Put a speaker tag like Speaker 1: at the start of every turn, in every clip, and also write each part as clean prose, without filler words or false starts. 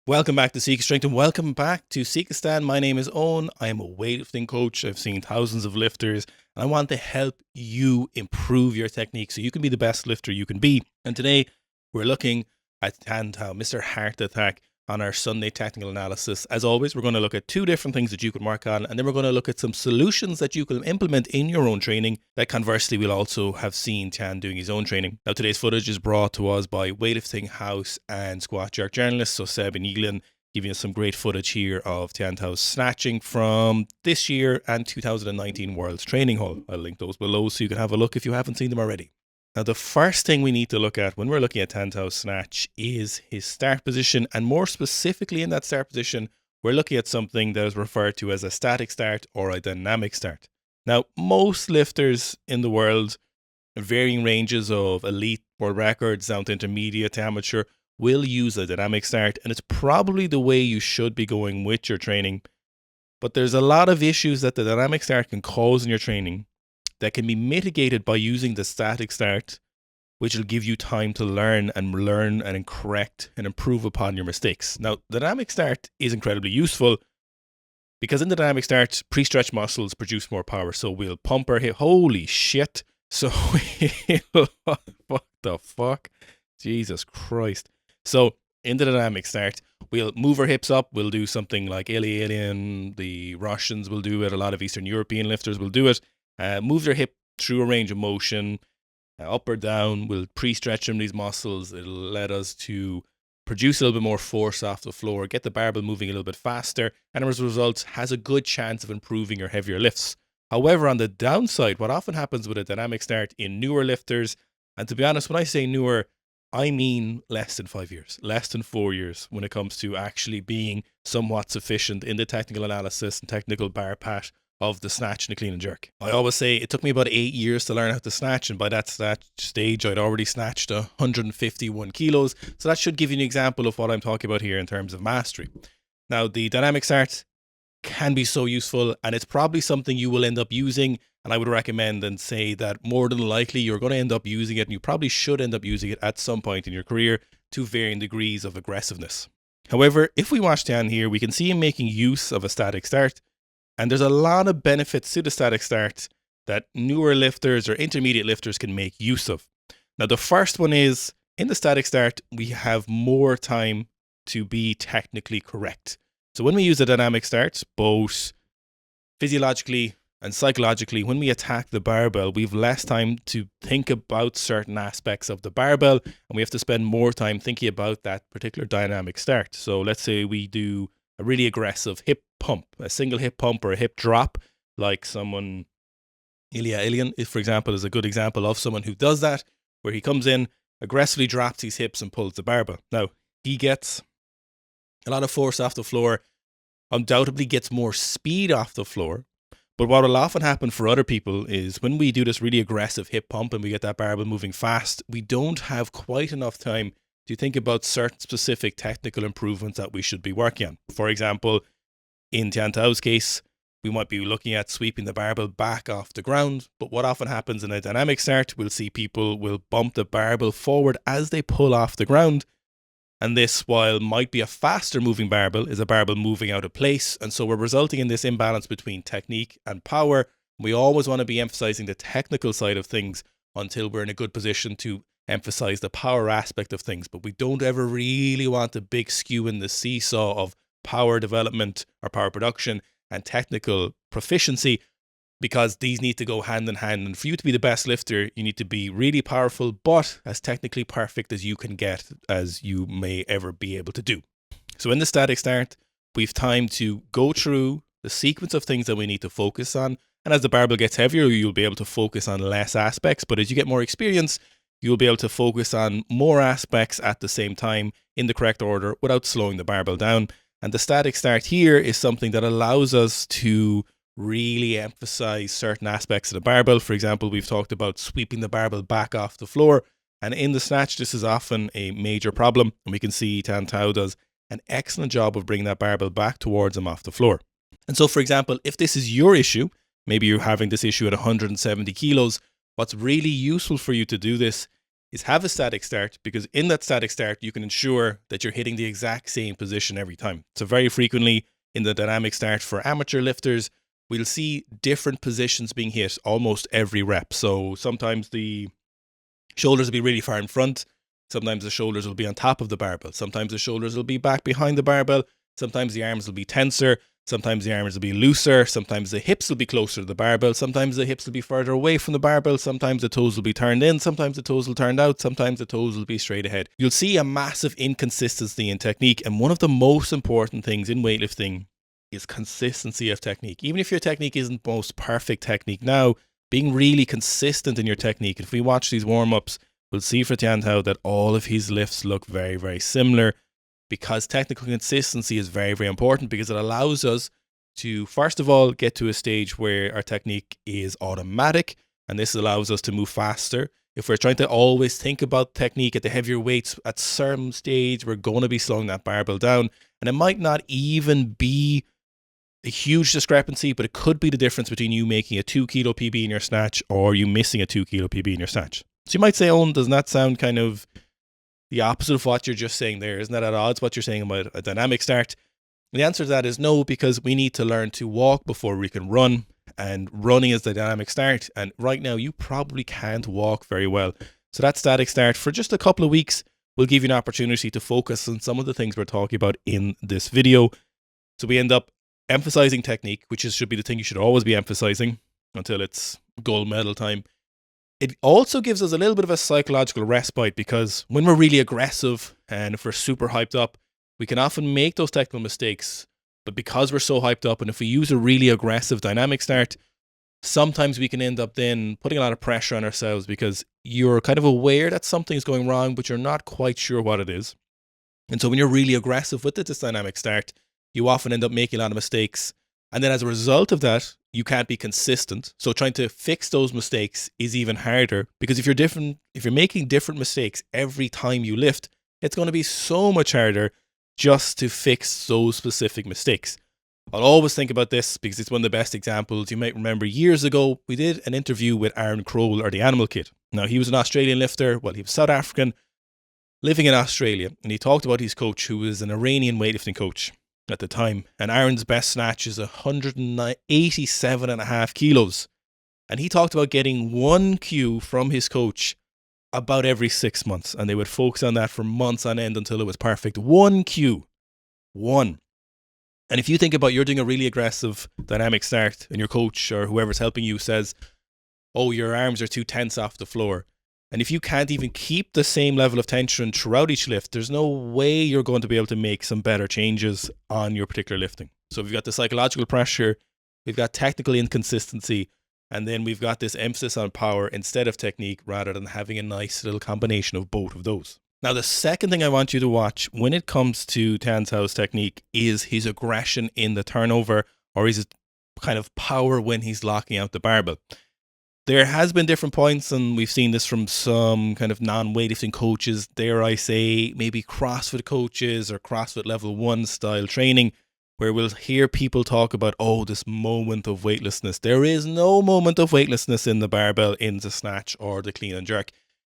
Speaker 1: Welcome back to Sika Strength and welcome back to Sika. My name is Owen. I am a weightlifting coach. I've seen thousands of lifters and I want to help you improve your technique so you can be the best lifter you can be. And today we're looking at Tian, Mr. Heart Attack, on our Sunday technical analysis. As always, we're going to look at two different things that you can work on, and then we're going to look at some solutions that you can implement in your own training that conversely we'll also have seen Tian doing his own training. Now today's footage is brought to us by Weightlifting House and Squat Jerk journalists, so Seb and Eaglin, giving us some great footage here of Tian Tao's snatching from this year and 2019 World's Training Hall. I'll link those below so you can have a look if you haven't seen them already. Now, the first thing we need to look at when we're looking at Tian Tao's snatch is his start position, and more specifically in that start position, we're looking at something that is referred to as a static start or a dynamic start. Now, most lifters in the world, varying ranges of elite world records down to intermediate to amateur, will use a dynamic start, and it's probably the way you should be going with your training. But there's a lot of issues that the dynamic start can cause in your training that can be mitigated by using the static start, which will give you time to learn and correct and improve upon your mistakes. Now, the dynamic start is incredibly useful because in the dynamic start, pre-stretch muscles produce more power. So we'll pump our hip. Holy shit. So what the fuck? Jesus Christ. So in the dynamic start, we'll move our hips up. We'll do something like Alien, the Russians will do it. A lot of Eastern European lifters will do it. Move their hip through a range of motion, up or down. We'll pre-stretch them, these muscles. It'll let us to produce a little bit more force off the floor, get the barbell moving a little bit faster, and as a result, has a good chance of improving your heavier lifts. However, on the downside, what often happens with a dynamic start in newer lifters, and to be honest, when I say newer, I mean less than 5 years, less than 4 years when it comes to actually being somewhat sufficient in the technical analysis and technical bar pat of the snatch and the clean and jerk. I always say it took me about 8 years to learn how to snatch, and by that stage I'd already snatched 151 kilos, so that should give you an example of what I'm talking about here in terms of mastery. Now, the dynamic start can be so useful, and it's probably something you will end up using, and I would recommend and say that more than likely you're going to end up using it, and you probably should end up using it at some point in your career to varying degrees of aggressiveness. However, if we watch Tian here, we can see him making use of a static start, and there's a lot of benefits to the static start that newer lifters or intermediate lifters can make use of. Now, the first one is, in the static start, we have more time to be technically correct. So when we use a dynamic start, both physiologically and psychologically, when we attack the barbell, we have less time to think about certain aspects of the barbell, and we have to spend more time thinking about that particular dynamic start. So let's say we do a really aggressive hip pump, a single hip pump or a hip drop, like someone, Alien, for example, is a good example of someone who does that, where he comes in, aggressively drops his hips and pulls the barbell. Now, he gets a lot of force off the floor, undoubtedly gets more speed off the floor, but what will often happen for other people is when we do this really aggressive hip pump and we get that barbell moving fast, we don't have quite enough time to think about certain specific technical improvements that we should be working on. For example, in Tian Tao's case, we might be looking at sweeping the barbell back off the ground, but what often happens in a dynamic start, we'll see people will bump the barbell forward as they pull off the ground, and this, while might be a faster moving barbell, is a barbell moving out of place, and so we're resulting in this imbalance between technique and power. We always want to be emphasizing the technical side of things until we're in a good position to emphasize the power aspect of things, but we don't ever really want a big skew in the seesaw of power development or power production and technical proficiency, because these need to go hand in hand. And for you to be the best lifter, you need to be really powerful, but as technically perfect as you can get, as you may ever be able to do. So in the static start, we've time to go through the sequence of things that we need to focus on. And as the barbell gets heavier, you'll be able to focus on less aspects. But as you get more experience, you'll be able to focus on more aspects at the same time in the correct order without slowing the barbell down. And the static start here is something that allows us to really emphasize certain aspects of the barbell. For example, we've talked about sweeping the barbell back off the floor. And in the snatch, this is often a major problem. And we can see Tian Tao does an excellent job of bringing that barbell back towards him off the floor. And so, for example, if this is your issue, maybe you're having this issue at 170 kilos, what's really useful for you to do this is have a static start, because in that static start, you can ensure that you're hitting the exact same position every time. So very frequently in the dynamic start for amateur lifters, we'll see different positions being hit almost every rep. So sometimes the shoulders will be really far in front. Sometimes the shoulders will be on top of the barbell. Sometimes the shoulders will be back behind the barbell. Sometimes the arms will be tenser. Sometimes the arms will be looser. Sometimes the hips will be closer to the barbell. Sometimes the hips will be further away from the barbell. Sometimes the toes will be turned in. Sometimes the toes will turn out. Sometimes the toes will be straight ahead. You'll see a massive inconsistency in technique. And one of the most important things in weightlifting is consistency of technique. Even if your technique isn't the most perfect technique now, being really consistent in your technique. If we watch these warm-ups, we'll see for Tian that all of his lifts look very, very similar, because technical consistency is very, very important, because it allows us to, first of all, get to a stage where our technique is automatic, and this allows us to move faster. If we're trying to always think about technique at the heavier weights, at some stage, we're going to be slowing that barbell down, and it might not even be a huge discrepancy, but it could be the difference between you making a 2 kilo PB in your snatch or you missing a 2 kilo PB in your snatch. So you might say, Owen, doesn't that sound kind of the opposite of what you're just saying there? Isn't that at odds what you're saying about a dynamic start? And the answer to that is no, because we need to learn to walk before we can run, and running is the dynamic start. And right now you probably can't walk very well. So that static start for just a couple of weeks will give you an opportunity to focus on some of the things we're talking about in this video. So we end up emphasizing technique, which should be the thing you should always be emphasizing until it's gold medal time. It also gives us a little bit of a psychological respite, because when we're really aggressive and if we're super hyped up, we can often make those technical mistakes. But because we're so hyped up, and if we use a really aggressive dynamic start, sometimes we can end up then putting a lot of pressure on ourselves, because you're kind of aware that something's going wrong, but you're not quite sure what it is. And so when you're really aggressive with this dynamic start, you often end up making a lot of mistakes. And then as a result of that, you can't be consistent. So trying to fix those mistakes is even harder, because if you're making different mistakes every time you lift, it's going to be so much harder just to fix those specific mistakes. I'll always think about this because it's one of the best examples. You might remember years ago, we did an interview with Aaron Kroll, or the Animal Kid. Now, he was an Australian lifter. Well, he was South African, living in Australia. And he talked about his coach, who was an Iranian weightlifting coach at the time. And Aaron's best snatch is 187.5 kilos. And he talked about getting one cue from his coach about every 6 months. And they would focus on that for months on end until it was perfect. One cue. One. And if you think about, you're doing a really aggressive dynamic start and your coach or whoever's helping you says, oh, your arms are too tense off the floor. And if you can't even keep the same level of tension throughout each lift, there's no way you're going to be able to make some better changes on your particular lifting. So we've got the psychological pressure, we've got technical inconsistency, and then we've got this emphasis on power instead of technique, rather than having a nice little combination of both of those. Now, the second thing I want you to watch when it comes to Tian's technique is his aggression in the turnover, or his kind of power when he's locking out the barbell. There has been different points, and we've seen this from some kind of non-weightlifting coaches, dare I say, maybe CrossFit coaches or CrossFit level 1 style training, where we'll hear people talk about, oh, this moment of weightlessness. There is no moment of weightlessness in the barbell, in the snatch or the clean and jerk.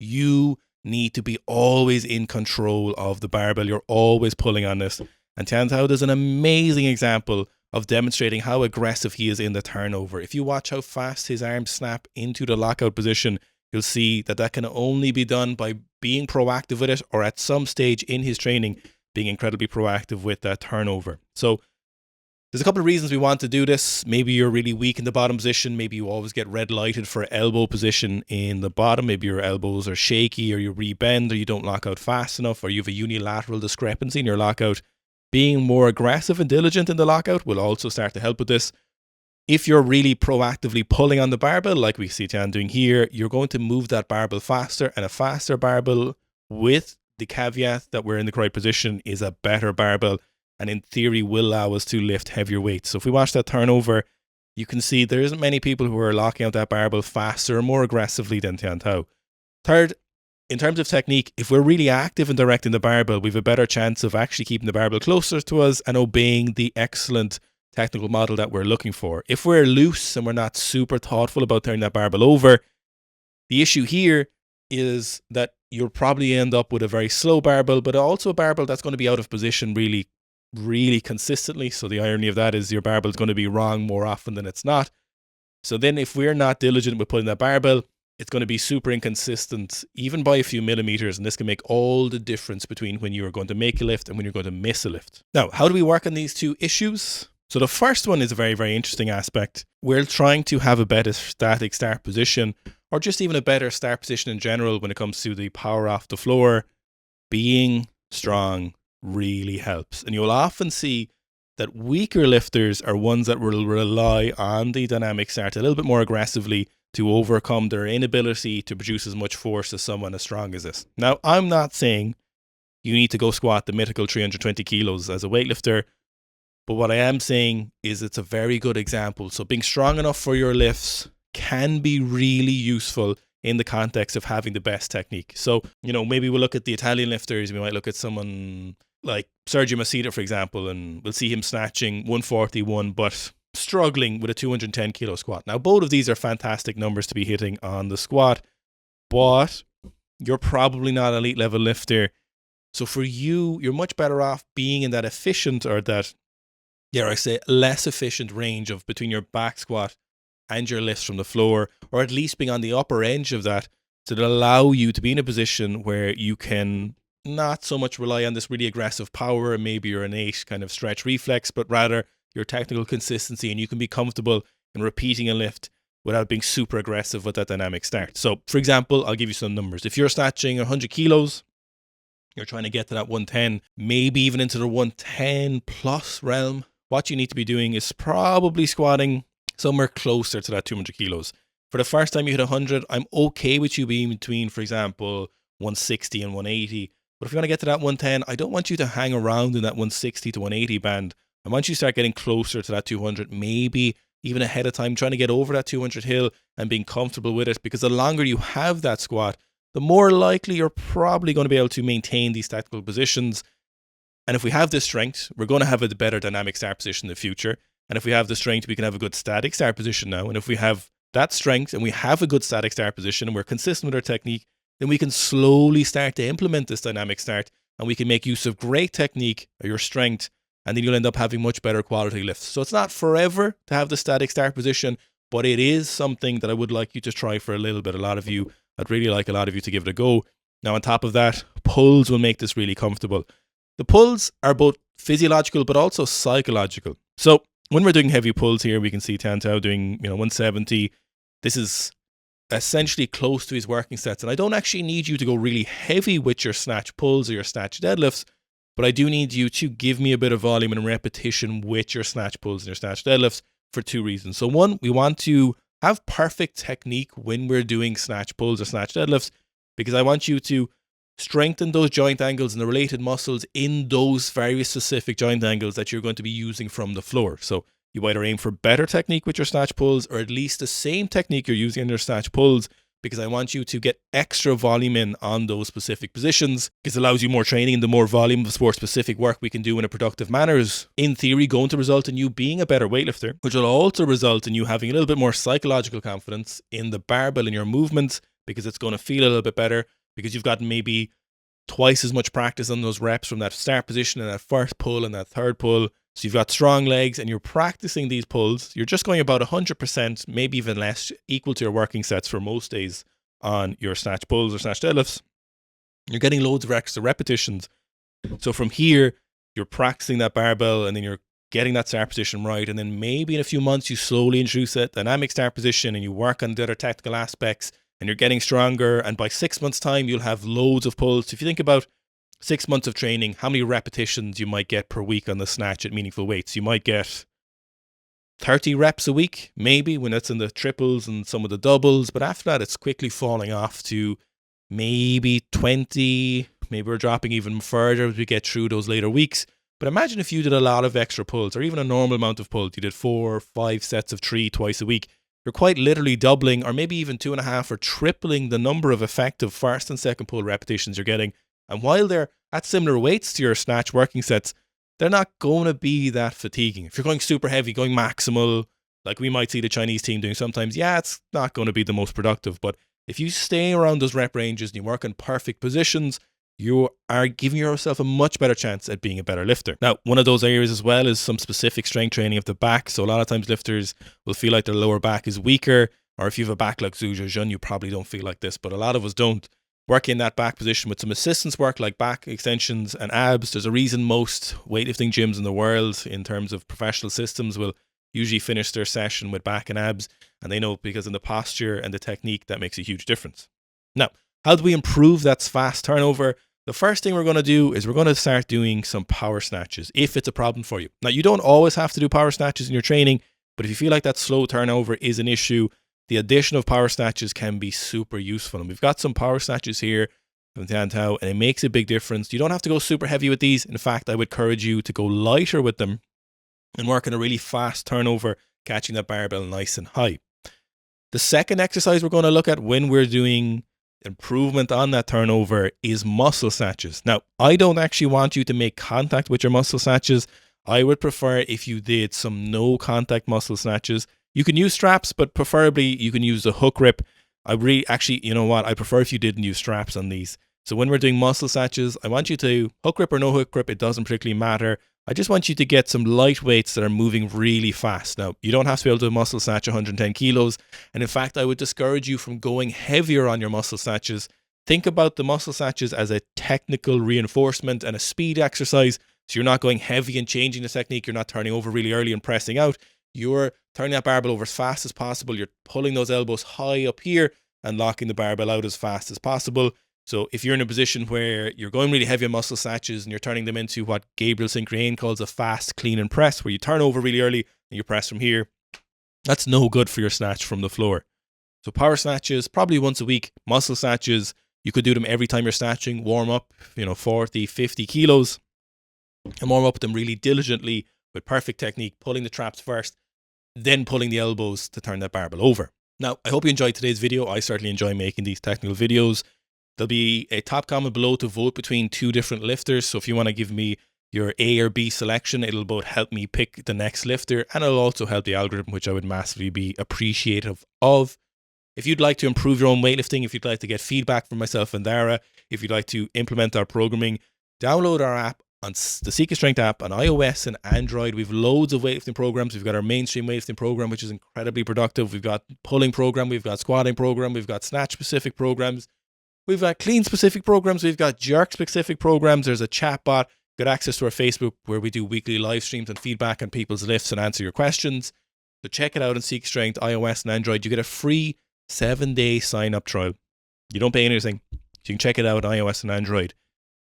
Speaker 1: You need to be always in control of the barbell. You're always pulling on this. And Tian is an amazing example of demonstrating how aggressive he is in the turnover. If you watch how fast his arms snap into the lockout position, you'll see that that can only be done by being proactive with it, or at some stage in his training, being incredibly proactive with that turnover. So there's a couple of reasons we want to do this. Maybe you're really weak in the bottom position. Maybe you always get red lighted for elbow position in the bottom. Maybe your elbows are shaky, or you rebend, or you don't lock out fast enough, or you have a unilateral discrepancy in your lockout. Being more aggressive and diligent in the lockout will also start to help with this. If you're really proactively pulling on the barbell, like we see Tian doing here, you're going to move that barbell faster, and a faster barbell, with the caveat that we're in the correct position, is a better barbell, and in theory will allow us to lift heavier weights. So if we watch that turnover, you can see there isn't many people who are locking out that barbell faster or more aggressively than Tian. Third, in terms of technique, if we're really active in directing the barbell, we have a better chance of actually keeping the barbell closer to us and obeying the excellent technical model that we're looking for. If we're loose and we're not super thoughtful about turning that barbell over, the issue here is that you'll probably end up with a very slow barbell, but also a barbell that's going to be out of position really, really consistently. So the irony of that is your barbell is going to be wrong more often than it's not. So then if we're not diligent with putting that barbell, it's going to be super inconsistent, even by a few millimeters. And this can make all the difference between when you are going to make a lift and when you're going to miss a lift. Now, how do we work on these two issues? So the first one is a very, very interesting aspect. We're trying to have a better static start position, or just even a better start position in general when it comes to the power off the floor. Being strong really helps. And you'll often see that weaker lifters are ones that will rely on the dynamic start a little bit more aggressively to overcome their inability to produce as much force as someone as strong as this. Now, I'm not saying you need to go squat the mythical 320 kilos as a weightlifter, but what I am saying is it's a very good example. So being strong enough for your lifts can be really useful in the context of having the best technique. So, maybe we'll look at the Italian lifters. We might look at someone like Sergio Masita, for example, and we'll see him snatching 141, but struggling with a 210 kilo squat. Now, both of these are fantastic numbers to be hitting on the squat, but you're probably not an elite level lifter. So for you, you're much better off being in that efficient, or that, dare I say, less efficient range of between your back squat and your lifts from the floor, or at least being on the upper edge of that, to allow you to be in a position where you can not so much rely on this really aggressive power and maybe your innate kind of stretch reflex, but rather your technical consistency, and you can be comfortable in repeating a lift without being super aggressive with that dynamic start. So, for example, I'll give you some numbers. If you're snatching 100 kilos, you're trying to get to that 110, maybe even into the 110 plus realm, what you need to be doing is probably squatting somewhere closer to that 200 kilos. For the first time you hit 100, I'm okay with you being between, for example, 160 and 180. But if you want to get to that 110, I don't want you to hang around in that 160 to 180 band. I want you to start getting closer to that 200, maybe even ahead of time, trying to get over that 200 hill and being comfortable with it. Because the longer you have that squat, the more likely you're probably going to be able to maintain these tactical positions. And if we have this strength, we're going to have a better dynamic start position in the future. And if we have the strength, we can have a good static start position now. And if we have that strength and we have a good static start position and we're consistent with our technique, then we can slowly start to implement this dynamic start, and we can make use of great technique or your strength, and then you'll end up having much better quality lifts. So it's not forever to have the static start position, but it is something that I would like you to try for a little bit. I'd really like a lot of you to give it a go. Now, on top of that, pulls will make this really comfortable. The pulls are both physiological but also psychological. So when we're doing heavy pulls here, we can see Tian doing 170. This is essentially close to his working sets. And I don't actually need you to go really heavy with your snatch pulls or your snatch deadlifts, but I do need you to give me a bit of volume and repetition with your snatch pulls and your snatch deadlifts for two reasons. So one, we want to have perfect technique when we're doing snatch pulls or snatch deadlifts, because I want you to strengthen those joint angles and the related muscles in those very specific joint angles that you're going to be using from the floor. So you either aim for better technique with your snatch pulls, or at least the same technique you're using in your snatch pulls, because I want you to get extra volume in on those specific positions, because it allows you more training, and the more volume of sport-specific work we can do in a productive manner is, in theory, going to result in you being a better weightlifter, which will also result in you having a little bit more psychological confidence in the barbell and your movements, because it's going to feel a little bit better, because you've gotten maybe twice as much practice on those reps from that start position and that first pull and that third pull. So you've got strong legs and you're practicing these pulls. You're just going about 100%, maybe even less, equal to your working sets for most days on your snatch pulls or snatch deadlifts. You're getting loads of extra repetitions. So from here, you're practicing that barbell, and then you're getting that start position right. And then maybe in a few months, you slowly introduce a dynamic start position and you work on the other tactical aspects, and you're getting stronger. And by 6 months' time, you'll have loads of pulls. If you think about 6 months of training, how many repetitions you might get per week on the snatch at meaningful weights. You might get 30 reps a week, maybe, when it's in the triples and some of the doubles. But after that, it's quickly falling off to maybe 20. Maybe we're dropping even further as we get through those later weeks. But imagine if you did a lot of extra pulls, or even a normal amount of pulls. You did 4 or 5 sets of 3 twice a week. You're quite literally doubling, or maybe even 2.5 or tripling the number of effective first and second pull repetitions you're getting. And while they're at similar weights to your snatch working sets, they're not going to be that fatiguing. If you're going super heavy, going maximal, like we might see the Chinese team doing sometimes, yeah, it's not going to be the most productive. But If you stay around those rep ranges and you work in perfect positions, you are giving yourself a much better chance at being a better lifter. Now, one of those areas as well is some specific strength training of the back. So a lot of times lifters will feel like their lower back is weaker, or if you have a back like Zhu Zhezhen, you probably don't feel like this, but a lot of us don't. Work in that back position with some assistance work like back extensions and abs. There's a reason most weightlifting gyms in the world, in terms of professional systems, will usually finish their session with back and abs, and they know because in the posture and the technique that makes a huge difference. Now, how do we improve that fast turnover? The first thing we're going to do is we're going to start doing some power snatches if it's a problem for you. Now, you don't always have to do power snatches in your training, but if you feel like that slow turnover is an issue, the addition of power snatches can be super useful. And we've got some power snatches here from Tian, and it makes a big difference. You don't have to go super heavy with these. In fact, I would encourage you to go lighter with them and work on a really fast turnover, catching that barbell nice and high. The second exercise we're going to look at when we're doing improvement on that turnover is muscle snatches. Now, I don't actually want you to make contact with your muscle snatches. I would prefer if you did some no contact muscle snatches. You can use straps, but preferably you can use the hook grip. You know what? I prefer if you didn't use straps on these. So when we're doing muscle snatches, I want you to, hook grip or no hook grip, it doesn't particularly matter. I just want you to get some light weights that are moving really fast. Now, you don't have to be able to muscle snatch 110 kilos. And in fact, I would discourage you from going heavier on your muscle snatches. Think about the muscle snatches as a technical reinforcement and a speed exercise. So you're not going heavy and changing the technique. You're not turning over really early and pressing out. You're turning that barbell over as fast as possible. You're pulling those elbows high up here and locking the barbell out as fast as possible. So if you're in a position where you're going really heavy on muscle snatches and you're turning them into what Gabriel Sincrean calls a fast, clean and press, where you turn over really early and you press from here, that's no good for your snatch from the floor. So power snatches, probably once a week. Muscle snatches, you could do them every time you're snatching. Warm up, 40, 50 kilos. And warm up with them really diligently with perfect technique, pulling the traps first, then pulling the elbows to turn that barbell over. Now, I hope you enjoyed today's video. I certainly enjoy making these technical videos. There'll be a top comment below to vote between two different lifters. So if you want to give me your A or B selection, it'll both help me pick the next lifter and it'll also help the algorithm, which I would massively be appreciative of. If you'd like to improve your own weightlifting, if you'd like to get feedback from myself and Dara, if you'd like to implement our programming, download our app on the Sikastrength app on iOS and Android. We've loads of weightlifting programs. We've got our mainstream weightlifting program, which is incredibly productive. We've got pulling program. We've got squatting program. We've got snatch specific programs. We've got clean specific programs. We've got jerk specific programs. There's a chat bot. We've got access to our Facebook where we do weekly live streams and feedback on people's lifts and answer your questions. So check it out on Sikastrength, iOS and Android. You get a free 7-day sign-up trial. You don't pay anything. So you can check it out on iOS and Android.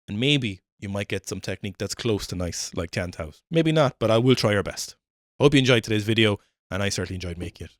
Speaker 1: And maybe you might get some technique that's close to nice, like Tian's house. Maybe not, but I will try our best. Hope you enjoyed today's video, and I certainly enjoyed making it.